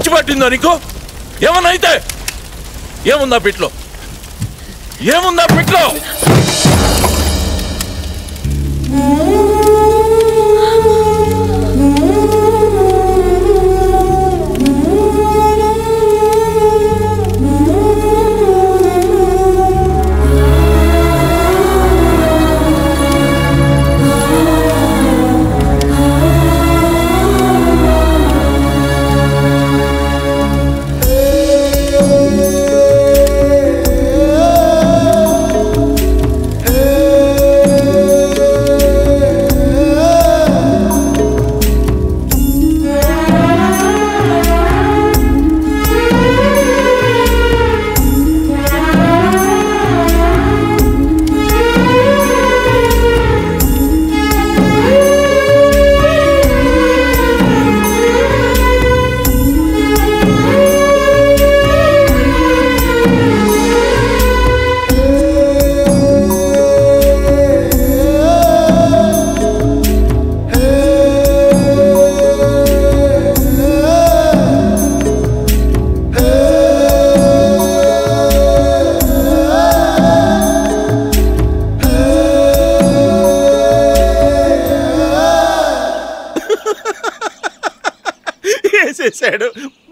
పిచ్చి పట్టిందో నీకు? ఏమన్నా అయితే ఏముందా పిట్లో? ఏముందా పిట్లో?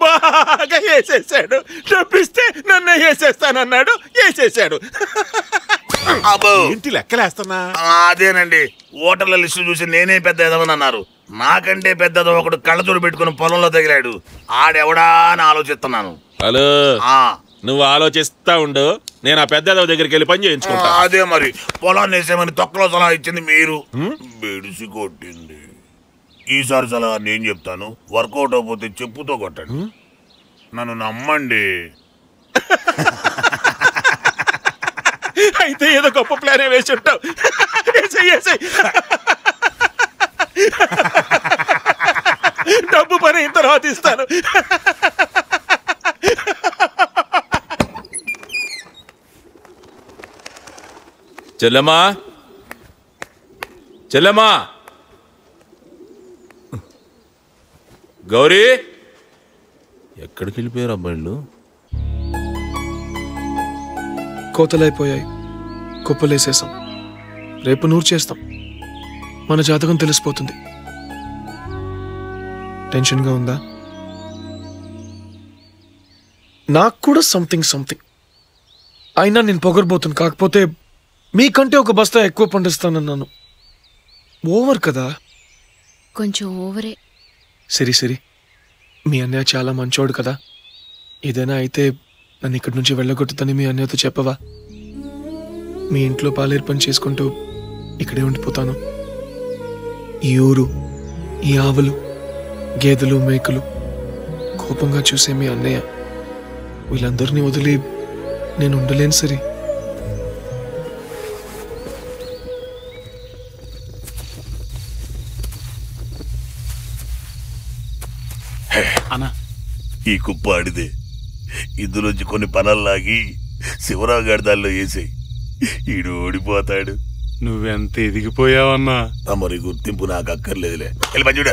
బాగా వేసేసాడు. డబ్బిస్తే నన్ను వేసేస్తానన్నాడు, వేసేసాడు. ఇంటి లెక్కలేస్తున్నా. అదేనండి, ఓటర్ల లిస్టు చూసి నేనే పెద్ద ఎదవని అన్నారు. నాకంటే పెద్ద ఒకడు కళ్ళతోడు పెట్టుకుని పొలంలో తగిలాడు. ఆడెవడా అని ఆలోచిస్తున్నాను. హలో, నువ్వు ఆలోచిస్తా ఉండు, నేను ఆ పెద్ద దగ్గరికి వెళ్ళి పని చేయించుకుంటా. అదే మరి, పొలాన్ని వేసేమని తొక్కలో సలహా ఇచ్చింది మీరు, బెడిసి కొట్టింది. ఈసారి సలహా నేను చెప్తాను, వర్కౌట్ అయిపోతే చెప్పుతో కొట్టండి. నన్ను నమ్మండి. అయితే ఏదో గొప్ప ప్లానే వేసి ఉంటావు. డబ్బు పని ఇంత తర్వాత ఇస్తాను. చెల్లెమ్మా, చెల్లెమ్మా, గౌరీ, ఎక్కడికి వెళ్ళిపోయారు అబ్బాయిలు? కోతలైపోయాయి, కుప్పలేసేసాం. రేపు నూరు చేస్తాం. మన జాతకం తెలిసిపోతుంది. టెన్షన్గా ఉందా? నాకు కూడా సంథింగ్. అయినా నేను పొగరబోతున్నా. కాకపోతే మీకంటే ఒక బస్తా ఎక్కువ పండిస్తానన్నాను. ఓవర్ కదా? కొంచెం ఓవరే. సరి, మీ అన్నయ్య చాలా మంచోడు కదా. ఏదైనా అయితే నన్ను ఇక్కడి నుంచి వెళ్ళగొట్టుతని మీ అన్నయ్యతో చెప్పవా? మీ ఇంట్లో పాలేరు పని చేసుకుంటూ ఇక్కడే ఉండిపోతాను. ఈ ఊరు, ఈ ఆవులు, గేదెలు, మేకలు, కోపంగా చూసే మీ అన్నయ్య, వీళ్ళందరినీ వదిలి నేను ఉండలేను సరి. అన్నా, ఈ కుప్ప ఆడిదే. ఇందులోంచి కొన్ని పనల్లాగి శివరావు గారి దానిలో వేసాయి. ఈడు ఓడిపోతాడు. నువ్వెంత ఎదిగిపోయావన్నా. మరి గుర్తింపు నాకు అక్కర్లేదులే. వెళ్ళి పని చూడ.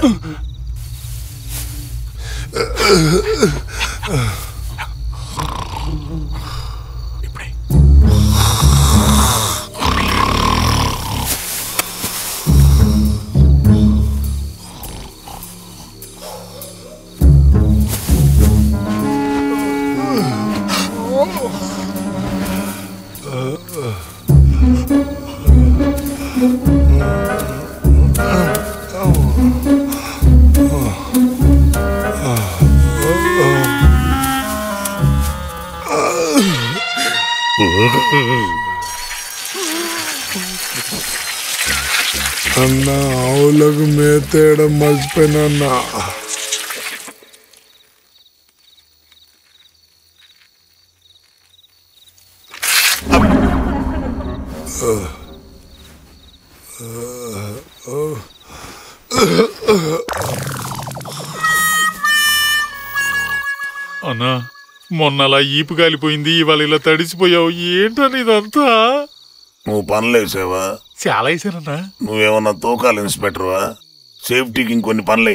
అన్నా, ఆవులకు మేతేయడం మర్చిపోయినా. అన్నా, మొన్నలా ఈపు కాలిపోయింది, ఇవాళ ఇలా తడిసిపోయావు. ఏంటని ఇదంతా? నువ్వు పనులేసావా? చాలా వేసానన్నా. నువ్వేమన్నా తూకాలు ఇన్స్పెక్టర్వా? సేఫ్టీకి ఇంకొన్ని పనులే.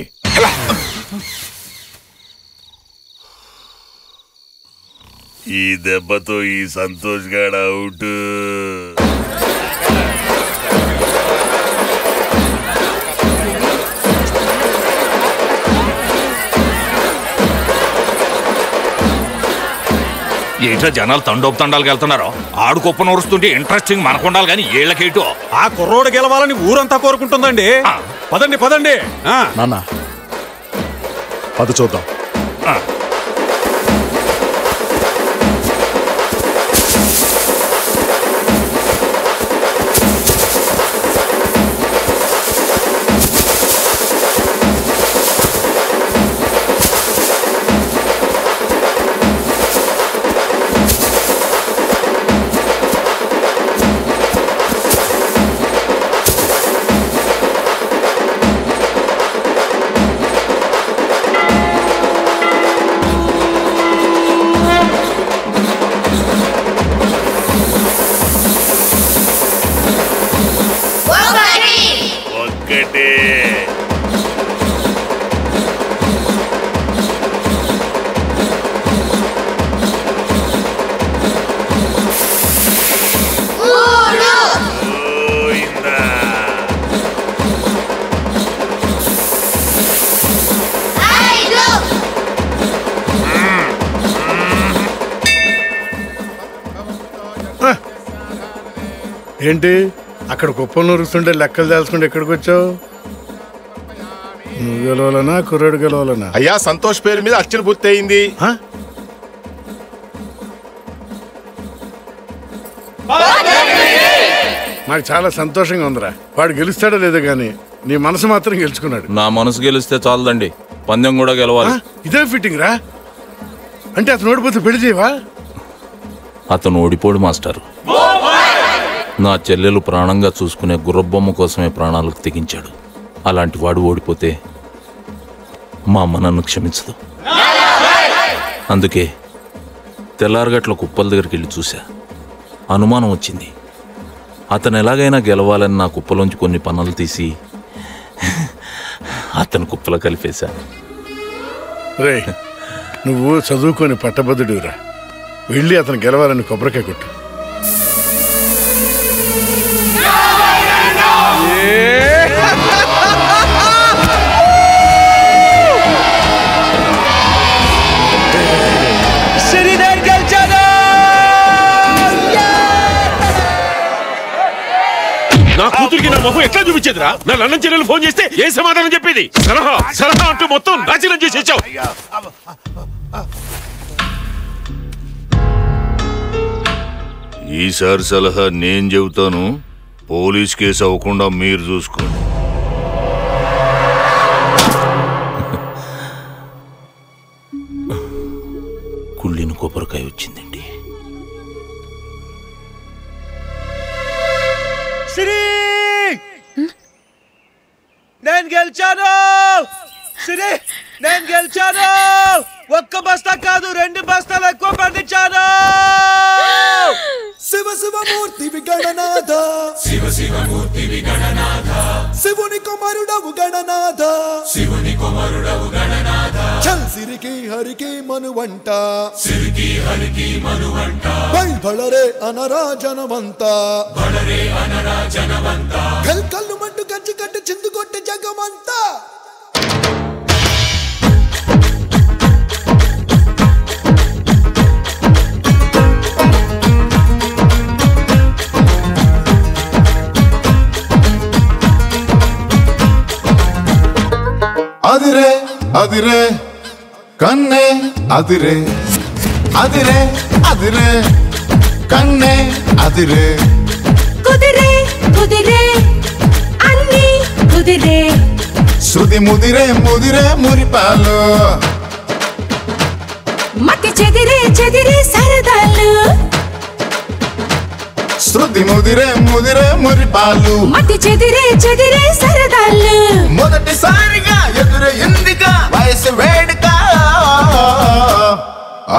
ఈ దెబ్బతో ఈ సంతోష్ గాడ అవుట్. ఏంటో జనాలు తండోపు వెళ్తున్నారు. ఆడు కుప్ప నూరుస్తుంటే ఇంట్రెస్టింగ్ మనకుండాలి కానీ ఏళ్ళకేటో. ఆ కుర్రోడు గెలవాలని ఊరంతా కోరుకుంటుందండి. పదండి పదండి. నాన్న పద చూద్దాం. ఏంటి అక్కడ కుప్పలు నూరుస్తుంటే లెక్కలు తెలుసుకుంటే ఎక్కడికి వచ్చావు? నువ్వు గెలవాలనా కుర్రాడు గెలవాలనా? అయ్యా సంతోష్ పేరు మీద అర్చన పూర్తి అయింది. నాకు చాలా సంతోషంగా ఉందిరా. వాడు గెలుస్తాడో లేదో గానీ నీ మనసు మాత్రం గెలుచుకున్నాడు. నా మనసు గెలిస్తే చాలదండి, పందెం కూడా గెలవాలి. ఇదే ఫిట్టింగ్ రా. అంటే అతను ఓడిపోతే పెళ్లి చేయవా? అతను ఓడిపోడు మాస్టర్. నా చెల్లెలు ప్రాణంగా చూసుకునే గుర్రబొమ్మ కోసమే ప్రాణాలకు తెగించాడు. అలాంటి వాడు ఓడిపోతే మా అమ్మ నన్ను క్షమించదు. అందుకే తెల్లారగట్ల కుప్పల దగ్గరికి వెళ్ళి చూశా. అనుమానం వచ్చింది. అతను ఎలాగైనా గెలవాలని నా కుప్పలోంచి కొన్ని పనులు తీసి అతను కుప్పలో కలిపేశా. రే, నువ్వు చదువుకొని పట్టభద్రుడిరా. వెళ్ళి అతను గెలవాలని కొబ్బరికాయ కొట్టు. నా కూతురికి నా మొహం ఎట్లా చూపించేదిరా? నా అన్నం చెల్లెలు ఫోన్ చేస్తే ఏ సమాధానం చెప్పేది? సలహా సలహా అంటూ మొత్తం నాశనం చేసేసావు. ఈసారి సలహా నేను చెబుతాను, పోలీస్ కేసు అవ్వకుండా మీరు చూసుకోండి. కుళ్ళిన కొబ్బరికాయ వచ్చిందండి. నేను గెలిచాను. సిరి, నేను గెలిచాను. ఒక్క బస్తా కాదు, 2 బస్తాలు ఎక్కువ పండించాను. శివ శివమూర్తి విగణనాథ, శివ శివమూర్తి విగణనాథ, శివుని కుమారుడవు గణనాథ, శివుని కుమారుడవు గణనాథ. చల్ సిరికి హరికి మనువంట, సిరికి హరికి మనువంట. బళరే అనరా జనవంత, బళరే అనరా జనవంత. కల్ కల్లు మంటు కంచి కట్టి చిందు కొట్టి జగమంతా. అదిరే అదిరే కన్నే అదిరే, అదిరే అదిరే కన్నే అదిరే. కుదిరే కుదిరే అన్ని కుదిరే. శృతి ముదిరే ముదిరే మురిపాలు, మతి చెదిరే చెదిరే సరదాలు. శృతి ముదిరే ముదిరే మురిపాలు, మతి చెదిరే చెదిరే సరదాలు. మొదటిసారిగా ఎదురు ఎందుగా వయసు వేడుక.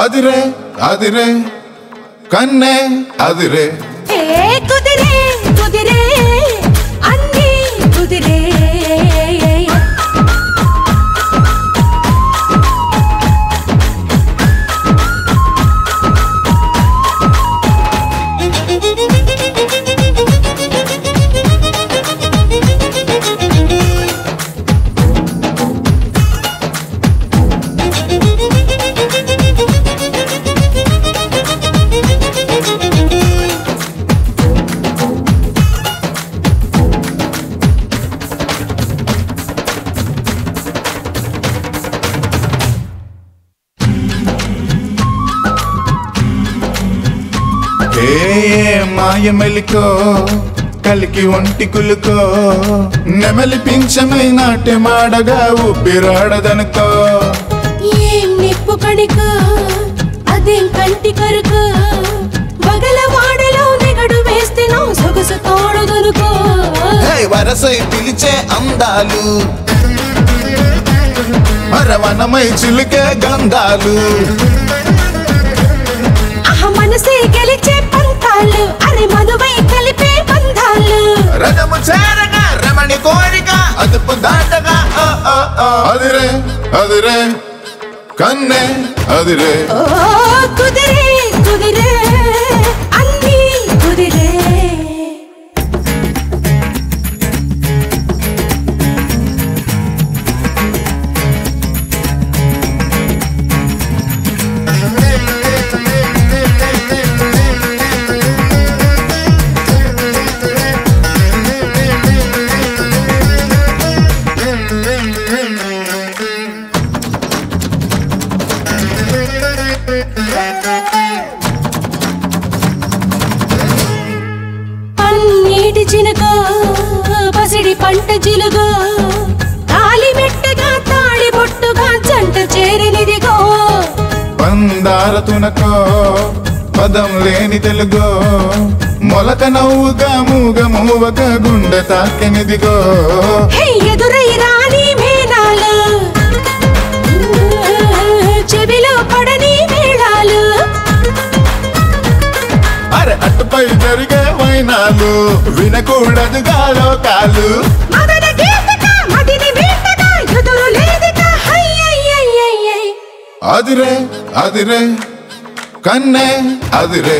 అదిరే అదిరే కన్నే అదిరే. కుదిరే కుదిరే అన్ని కుదిరే. మాయ మెలికో కలికి ఒంటి కులుకో నెమలి పింఛమై నాట్యమాడగా ఊపిరాడదనుకో ఏం నిప్పు కణికో అదేం కంటి కరుకో బగల వాడలో నెగడు వేస్తే నా సొగసు తోడుదనుకో వరసై పిలిచే అందాలు మరవనమై చిలుకే గంధాలు మనసే గెలిచే పంతాలు అరే మనువై కలిపే బంధాలు రథము చేరగా రమణి కోరిక అదుపు దాటగా అదిరే అదిరే కన్నే అదిరే కుదిరే కుదిరే అన్నీ కుదిరే పన్నీటి చినుకో పసిడి పంట జిలుగో తాలి మెట్టగా తాళి బొట్టుగా జంట చేరినిదిగో పందార తునకో పదం లేని తెలుగో మొలక నవ్వుగా మూగ మూవగా గుండె తాకెనిదిగో ఎదురై రాని మేళాలు చెవిలో పడని మేళాలు అరే అటుపై జరిగే వైనాలు వినకూడదుగా లోకాలు అదిరే అదిరే కన్నే అదిరే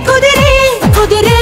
కుదిరే కుదిరే